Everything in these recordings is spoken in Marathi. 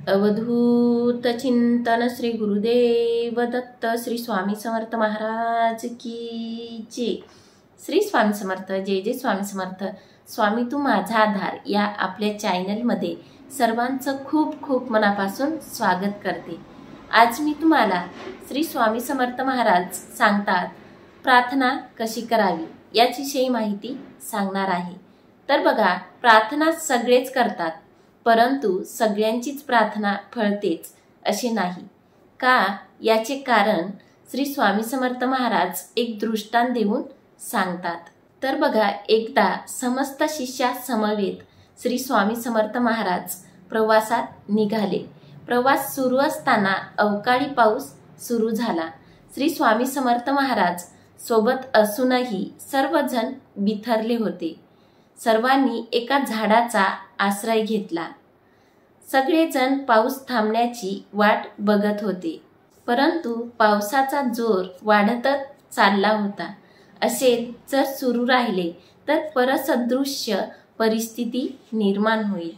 अवधूत चिंतन श्री गुरुदेव दत्त श्री स्वामी समर्थ महाराज की जय। श्री स्वामी समर्थ, जय जय स्वामी समर्थ। स्वामी तू माझा आधार या आपल्या चॅनलमध्ये सर्वांचं खूप खूप मनापासून स्वागत करते। आज मी तुम्हाला श्री स्वामी समर्थ महाराज सांगतात प्रार्थना कशी करावी याविषयी माहिती सांगणार आहे। तर बघा, प्रार्थना सगळेच करतात, परंतु सगळ्यांचीच प्रार्थना फळतेच असे नाही का? याचे कारण श्री स्वामी समर्थ महाराज एक दृष्टांत देऊन सांगतात। तर बघा, एकदा समस्त शिष्या समवेत श्री स्वामी समर्थ महाराज प्रवासात निघाले। प्रवास सुरू असताना अवकाळी पाऊस सुरू झाला। श्री स्वामी समर्थ महाराज सोबत असूनही सर्वजण बिथरले होते। सर्वांनी एका झाडाचा आश्रय घेतला। सगळेजण पाऊस थांबण्याची वाट बघत होते, परंतु पावसाचा जोर वाढतच चालला होता। असे जर सुरू राहिले तर परसदृश्य परिस्थिती निर्माण होईल।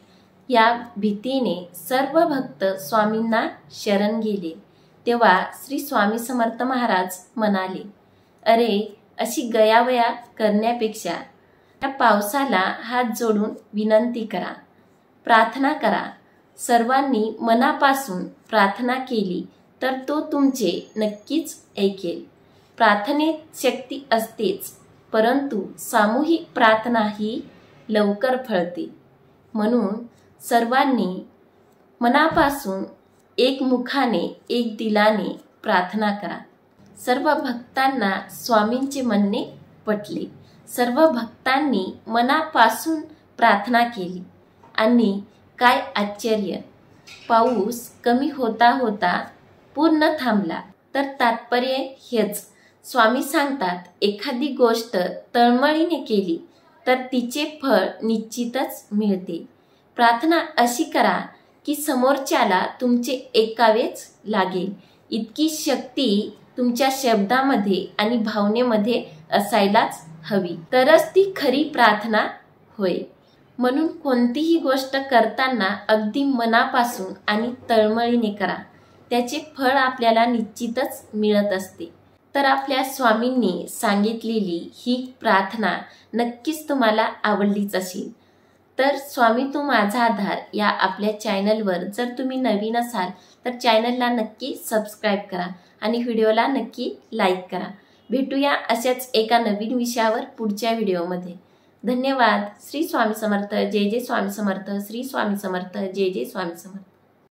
या भीतीने सर्व भक्त स्वामींना शरण गेले। तेव्हा श्री स्वामी समर्थ महाराज म्हणाले, अरे, अशी गयावया करण्यापेक्षा या पावसाला हात जोडून विनंती करा, प्रार्थना करा। सर्वांनी मनापासून प्रार्थना केली तर तो तुमचे नक्कीच ऐकेल। प्रार्थनेत शक्ती असतेच, परंतु सामूहिक प्रार्थना ही लवकर फळते। म्हणून सर्वांनी मनापासून एक मुखाने एक दिलाने प्रार्थना करा। सर्व भक्तांना स्वामींचे म्हणणे पटले। सर्व भक्तांनी मनापासून प्रार्थना केली आणि काय आश्चर्य, पाऊस कमी होता होता पूर्ण थांबला। तर तात्पर्य हेच, स्वामी सांगतात एखादी गोष्ट तळमळीने केली तर तिचे फळ निश्चितच मिळते। प्रार्थना अशी करा की समोरच्याला तुमचे ऐकावेच लागेल इतकी शक्ती तुमच्या शब्दामध्ये आणि भावनेमध्ये असायलाच हवी, तरच ती खरी प्रार्थना होय। म्हणून कोणतीही गोष्ट करताना अगदी मनापासून आणि तळमळीने करा, त्याचे फळ आपल्याला निश्चितच मिळत असते। तर आपल्या स्वामींनी सांगितलेली ही प्रार्थना नक्कीच तुम्हाला आवडलीच असेल। तर स्वामी तू माझा आधार या आपल्या चॅनलवर जर तुम्ही नवीन असाल तर चॅनलला नक्की सबस्क्राईब करा आणि व्हिडिओला नक्की लाईक करा। भेटूया अशाच एका नवीन विषयावर पुढच्या व्हिडिओमध्ये। धन्यवाद। श्री स्वामी समर्थ, जय जय स्वामी समर्थ। श्री स्वामी समर्थ, जय जय स्वामी समर्थ।